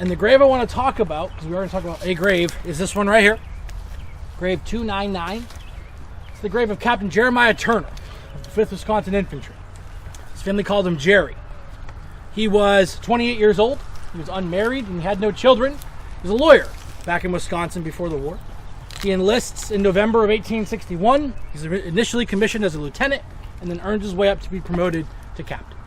And the grave I want to talk about, because we are going to talk about a grave, is this one right here. Grave 299. It's the grave of Captain Jeremiah Turner of the 5th Wisconsin Infantry. His family called him Jerry. He was 28 years old. He was unmarried and had no children. He was a lawyer back in Wisconsin before the war. He enlists in November of 1861. He's initially commissioned as a lieutenant and then earns his way up to be promoted to captain.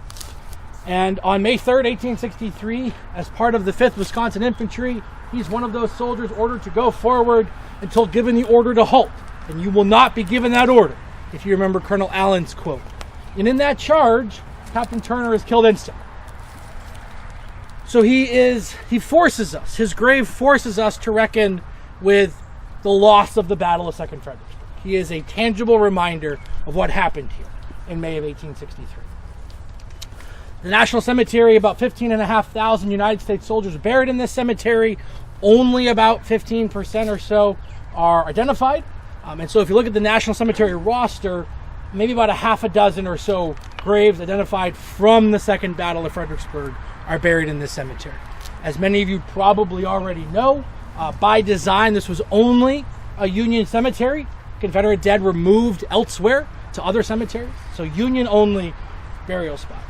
And on May 3rd, 1863, as part of the 5th Wisconsin Infantry, he's one of those soldiers ordered to go forward until given the order to halt. And you will not be given that order, if you remember Colonel Allen's quote. And in that charge, Captain Turner is killed instantly. So he forces us, his grave forces us to reckon with the loss of the Battle of Second Fredericksburg. He is a tangible reminder of what happened here in May of 1863. The National Cemetery, about 15,500 United States soldiers are buried in this cemetery. Only about 15% or so are identified. And so if you look at the National Cemetery roster, maybe about a half a dozen or so graves identified from the Second Battle of Fredericksburg are buried in this cemetery. As many of you probably already know, by design, this was only a Union cemetery. Confederate dead were moved elsewhere to other cemeteries. So Union-only burial spot.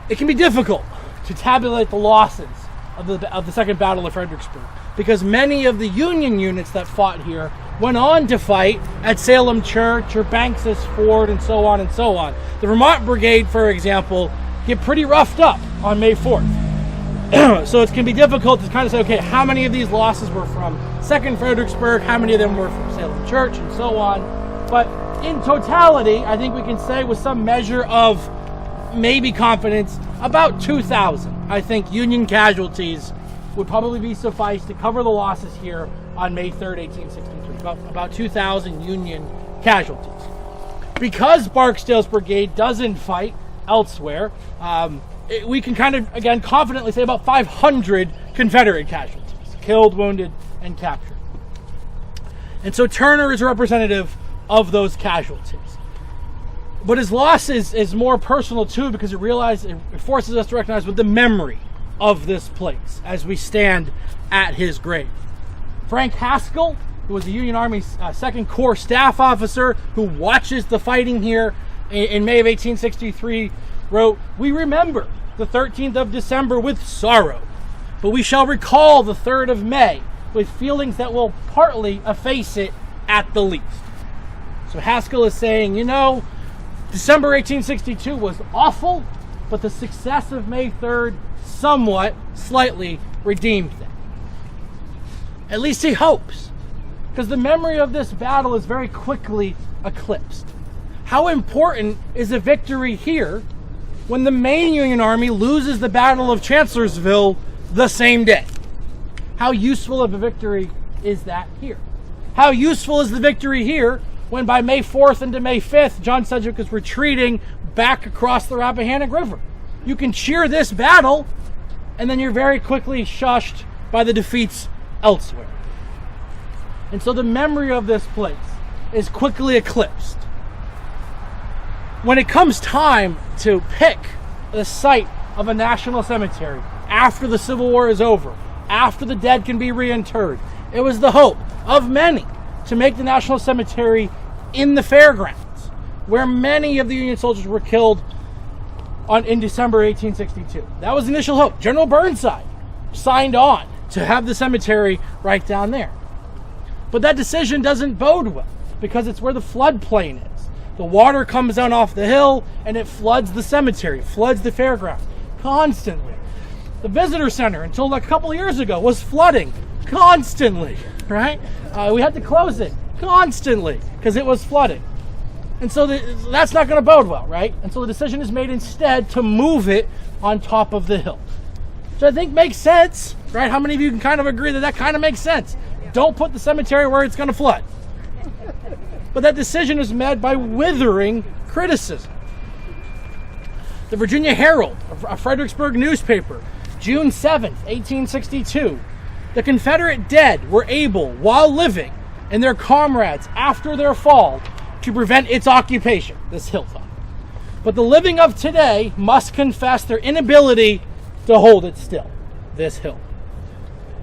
It can be difficult to tabulate the losses of the Second Battle of Fredericksburg because many of the Union units that fought here went on to fight at Salem Church or Banks's Ford and so on and so on. The Vermont Brigade, for example, get pretty roughed up on May 4th. So it can be difficult to kind of say, okay, how many of these losses were from Second Fredericksburg, how many of them were from Salem Church, and so on. But in totality, I think we can say with some measure of maybe confidence, about 2,000. I think Union casualties would probably be suffice to cover the losses here on May 3rd, 1863. About 2,000 Union casualties. Because Barksdale's brigade doesn't fight elsewhere, we can kind of, again, confidently say about 500 Confederate casualties, killed, wounded, and captured. And so Turner is a representative of those casualties. But his loss is more personal too, because it forces us to recognize with the memory of this place as we stand at his grave. Frank Haskell, who was the Union Army's 2nd Corps staff officer who watches the fighting here in May of 1863, wrote, "We remember the 13th of December with sorrow, but we shall recall the 3rd of May with feelings that will partly efface it at the least." So Haskell is saying, December 1862 was awful, but the success of May 3rd slightly redeemed that. At least he hopes, because the memory of this battle is very quickly eclipsed. How important is a victory here when the main Union Army loses the Battle of Chancellorsville the same day? How useful of a victory is that here? How useful is the victory here when by May 4th into May 5th, John Sedgwick is retreating back across the Rappahannock River? You can cheer this battle, and then you're very quickly shushed by the defeats elsewhere. And so the memory of this place is quickly eclipsed. When it comes time to pick the site of a national cemetery after the Civil War is over, after the dead can be reinterred, it was the hope of many to make the National Cemetery in the fairgrounds, where many of the Union soldiers were killed in December 1862. That was the initial hope. General Burnside signed on to have the cemetery right down there. But that decision doesn't bode well, because it's where the floodplain is. The water comes down off the hill, and it floods the cemetery, floods the fairgrounds constantly. The visitor center, until a couple of years ago, was flooding constantly, right? We had to close it constantly because it was flooding. And so that's not going to bode well, right? And so the decision is made instead to move it on top of the hill. Which I think makes sense, right? How many of you can kind of agree that kind of makes sense? Don't put the cemetery where it's going to flood. But that decision is met by withering criticism. The Virginia Herald, a Fredericksburg newspaper, June 7th, 1862, the Confederate dead were able, while living, and their comrades after their fall, to prevent its occupation, this hilltop. But the living of today must confess their inability to hold it still, this hill.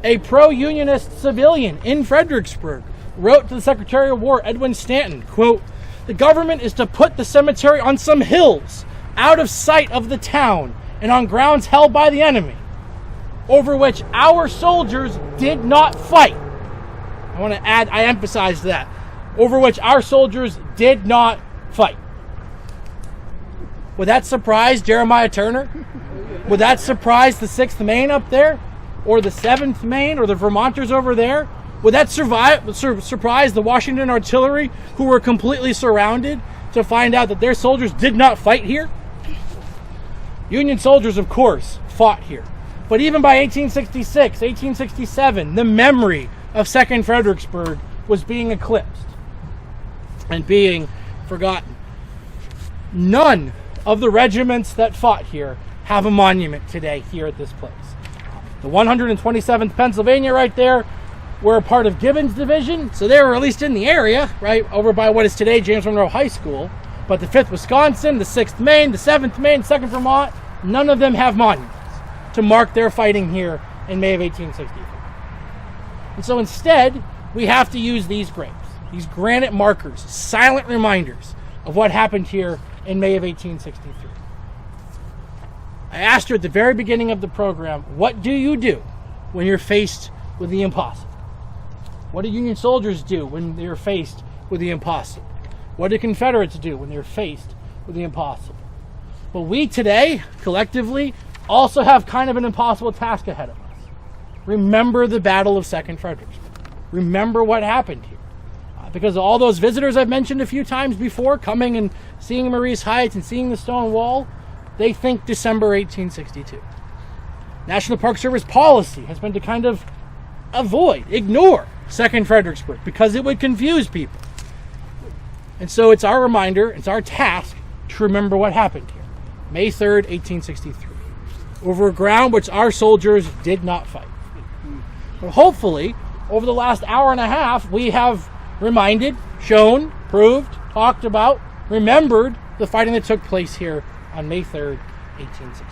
A pro-unionist civilian in Fredericksburg wrote to the Secretary of War, Edwin Stanton, quote, "The government is to put the cemetery on some hills, out of sight of the town, and on grounds held by the enemy, over which our soldiers did not fight." I want to add, I emphasize that. Over which our soldiers did not fight. Would that surprise Jeremiah Turner? Would that surprise the 6th Maine up there? Or the 7th Maine? Or the Vermonters over there? Would that surprise the Washington artillery, who were completely surrounded, to find out that their soldiers did not fight here? Union soldiers, of course, fought here. But even by 1866, 1867, the memory of Second Fredericksburg was being eclipsed and being forgotten. None of the regiments that fought here have a monument today here at this place. The 127th Pennsylvania right there were a part of Gibbon's division, so they were at least in the area, right, over by what is today James Monroe High School. But the 5th Wisconsin, the 6th Maine, the 7th Maine, 2nd Vermont, none of them have monuments to mark their fighting here in May of 1863. And so instead, we have to use these graves, these granite markers, silent reminders of what happened here in May of 1863. I asked you at the very beginning of the program, what do you do when you're faced with the impossible? What do Union soldiers do when they're faced with the impossible? What do Confederates do when they're faced with the impossible? Well, we today, collectively, also have kind of an impossible task ahead of us. Remember the Battle of Second Fredericksburg. Remember what happened here. Because all those visitors I've mentioned a few times before, coming and seeing Maurice Heights and seeing the stone wall, they think December 1862. National Park Service policy has been to kind of ignore Second Fredericksburg because it would confuse people. And so it's our reminder, it's our task to remember what happened here. May 3rd, 1863. Over ground which our soldiers did not fight. But hopefully, over the last hour and a half, we have reminded, shown, proved, talked about, remembered the fighting that took place here on May 3rd, 1863.